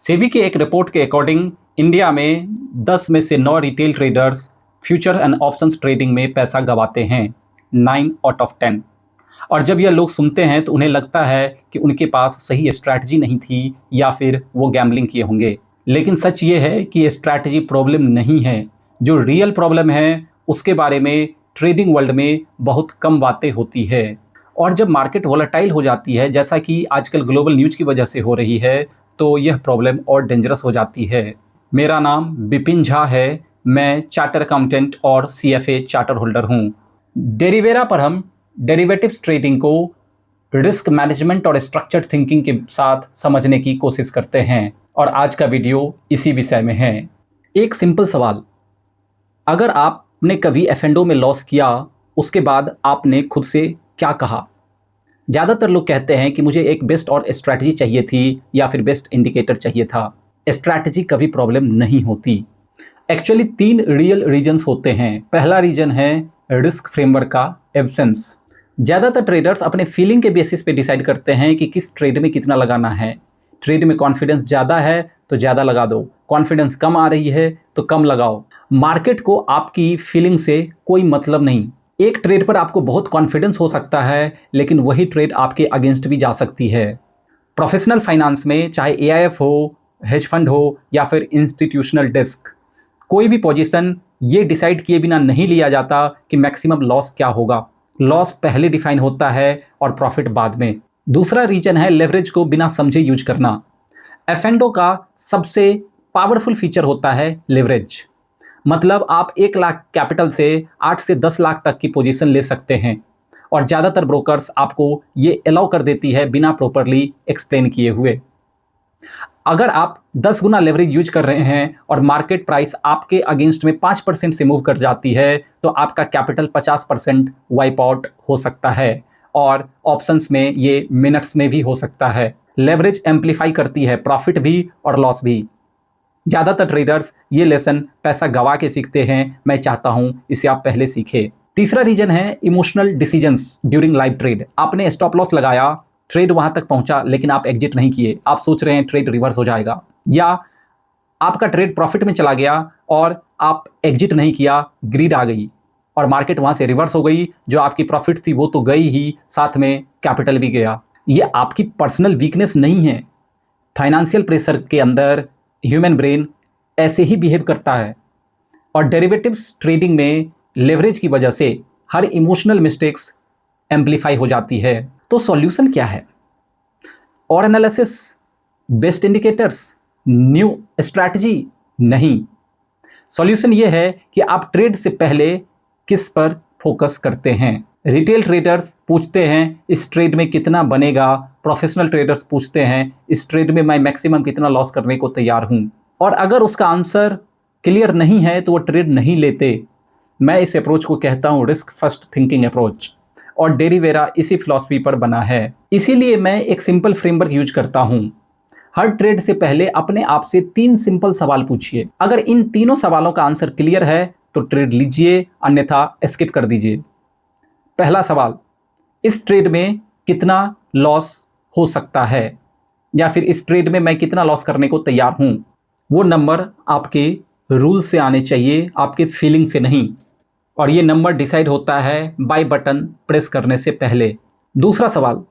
सेबी की एक रिपोर्ट के अकॉर्डिंग इंडिया में 10 में से 9 retail traders future and options trading में पैसा गंवाते हैं, 9 आउट ऑफ 10। और जब यह लोग सुनते हैं तो उन्हें लगता है कि उनके पास सही स्ट्रैटेजी नहीं थी या फिर वो गैम्बलिंग किए होंगे। लेकिन सच ये है कि स्ट्रैटेजी प्रॉब्लम नहीं है। जो रियल प्रॉब्लम है उसके बारे में ट्रेडिंग वर्ल्ड में बहुत कम बातें होती है। और जब मार्केट वोलेटाइल हो जाती है, जैसा कि आजकल ग्लोबल न्यूज़ की वजह से हो रही है, तो यह प्रॉब्लम और डेंजरस हो जाती है। मेरा नाम विपिन झा है। मैं चार्टर अकाउंटेंट और CFA चार्टर होल्डर हूँ। डेरिवेरा पर हम डेरिवेटिव्स ट्रेडिंग को रिस्क मैनेजमेंट और स्ट्रक्चर्ड थिंकिंग के साथ समझने की कोशिश करते हैं और आज का वीडियो इसी विषय में है। एक सिंपल सवाल, अगर आपने कभी F&O में लॉस किया, उसके बाद आपने खुद से क्या कहा? ज़्यादातर लोग कहते हैं कि मुझे एक बेस्ट और स्ट्रैटेजी चाहिए थी या फिर बेस्ट इंडिकेटर चाहिए था। स्ट्रैटेजी कभी प्रॉब्लम नहीं होती। एक्चुअली 3 रियल रीजन्स होते हैं। पहला रीजन है रिस्क फ्रेमवर्क का एब्सेंस। ज़्यादातर ट्रेडर्स अपने फीलिंग के बेसिस पे डिसाइड करते हैं कि किस ट्रेड में कितना लगाना है। ट्रेड में कॉन्फिडेंस ज़्यादा है तो ज़्यादा लगा दो, कॉन्फिडेंस कम आ रही है तो कम लगाओ। मार्केट को आपकी फीलिंग से कोई मतलब नहीं। एक ट्रेड पर आपको बहुत कॉन्फिडेंस हो सकता है, लेकिन वही ट्रेड आपके अगेंस्ट भी जा सकती है। प्रोफेशनल फाइनेंस में चाहे AIF हो, हेज फंड हो या फिर इंस्टीट्यूशनल डेस्क, कोई भी पोजीशन ये डिसाइड किए बिना नहीं लिया जाता कि मैक्सिमम लॉस क्या होगा। लॉस पहले डिफाइन होता है और प्रॉफिट बाद में। दूसरा रीजन है लेवरेज को बिना समझे यूज करना। F&O का सबसे पावरफुल फीचर होता है लेवरेज। मतलब आप 1 लाख कैपिटल से 8 से 10 लाख तक की पोजीशन ले सकते हैं और ज़्यादातर ब्रोकर्स आपको ये अलाउ कर देती है बिना प्रॉपरली एक्सप्लेन किए हुए। अगर आप 10 गुना लेवरेज यूज कर रहे हैं और मार्केट प्राइस आपके अगेंस्ट में 5% से मूव कर जाती है, तो आपका कैपिटल 50% वाइप आउट हो सकता है और ऑप्शंस में ये मिनट्स में भी हो सकता है। लेवरेज एम्पलीफाई करती है प्रॉफिट भी और लॉस भी। ज़्यादातर ट्रेडर्स ये लेसन पैसा गवा के सीखते हैं। मैं चाहता हूं इसे आप पहले सीखें। तीसरा रीजन है emotional decisions during live trade. आपने स्टॉप लॉस लगाया, ट्रेड वहां तक पहुंचा, लेकिन आप एग्जिट नहीं किए। आप सोच रहे हैं ट्रेड रिवर्स हो जाएगा, या आपका ट्रेड प्रॉफिट में चला गया और आप एग्जिट नहीं किया, ग्रीड आ गई और मार्केट वहां से रिवर्स हो गई। जो आपकी प्रॉफिट थी वो तो गई ही, साथ में कैपिटल भी गया। ये आपकी पर्सनल वीकनेस नहीं है। फाइनेंशियल प्रेशर के अंदर ह्यूमन ब्रेन ऐसे ही बिहेव करता है और डेरिवेटिव्स ट्रेडिंग में लेवरेज की वजह से हर इमोशनल मिस्टेक्स एम्पलीफाई हो जाती है। तो सॉल्यूशन क्या है? और analysis, best indicators, new strategy? नहीं। सॉल्यूशन ये है कि आप ट्रेड से पहले किस पर फोकस करते हैं। रिटेल ट्रेडर्स पूछते हैं इस ट्रेड में कितना बनेगा। प्रोफेशनल ट्रेडर्स पूछते हैं इस ट्रेड में मैं मैक्सिमम कितना लॉस करने को तैयार हूं। और अगर उसका आंसर क्लियर नहीं है तो वो ट्रेड नहीं लेते। मैं इस अप्रोच को कहता हूं रिस्क फर्स्ट थिंकिंग अप्रोच, और डेरिवेरा इसी फिलॉसफी पर बना है। इसीलिए मैं एक सिंपल फ्रेमवर्क यूज करता हूं। हर ट्रेड से पहले अपने आप से 3 सिंपल सवाल पूछिए। अगर इन तीनों सवालों का आंसर क्लियर है तो ट्रेड लीजिए, अन्यथा स्किप कर दीजिए। पहला सवाल, इस ट्रेड में कितना लॉस हो सकता है, या फिर इस ट्रेड में मैं कितना लॉस करने को तैयार हूं। वो नंबर आपके रूल से आने चाहिए, आपके फीलिंग से नहीं। और ये नंबर डिसाइड होता है बाय बटन प्रेस करने से पहले। दूसरा सवाल,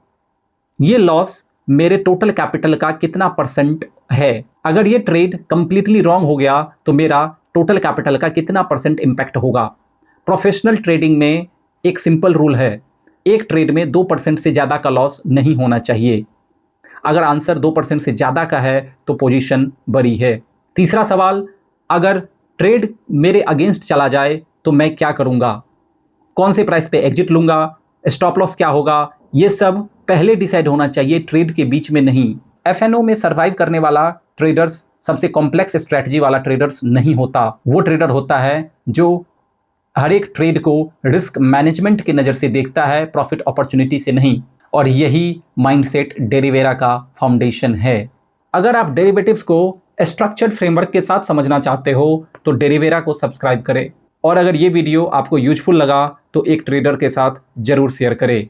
ये लॉस मेरे टोटल कैपिटल का कितना % है। अगर ये ट्रेड कंप्लीटली रॉन्ग हो गया तो मेरा टोटल कैपिटल का कितना % इंपैक्ट होगा। प्रोफेशनल ट्रेडिंग में एक सिंपल रूल है, एक ट्रेड में 2% से ज़्यादा का लॉस नहीं होना चाहिए। अगर आंसर 2% से ज़्यादा का है तो पोजीशन बड़ी है। तीसरा सवाल, अगर ट्रेड मेरे अगेंस्ट चला जाए तो मैं क्या करूँगा, कौन से प्राइस पे एग्जिट लूँगा, स्टॉप लॉस क्या होगा। ये सब पहले डिसाइड होना चाहिए, ट्रेड के बीच में नहीं। F&O में सर्वाइव करने वाला ट्रेडर्स सबसे कॉम्प्लेक्स स्ट्रैटेजी वाला ट्रेडर्स नहीं होता। वो ट्रेडर होता है जो हर एक ट्रेड को रिस्क मैनेजमेंट की नज़र से देखता है, प्रॉफिट अपॉर्चुनिटी से नहीं। और यही माइंडसेट डेरिवेरा का फाउंडेशन है। अगर आप डेरिवेटिव्स को स्ट्रक्चर्ड फ्रेमवर्क के साथ समझना चाहते हो तो डेरिवेरा को सब्सक्राइब करें। और अगर ये वीडियो आपको यूजफुल लगा तो एक ट्रेडर के साथ जरूर शेयर करें।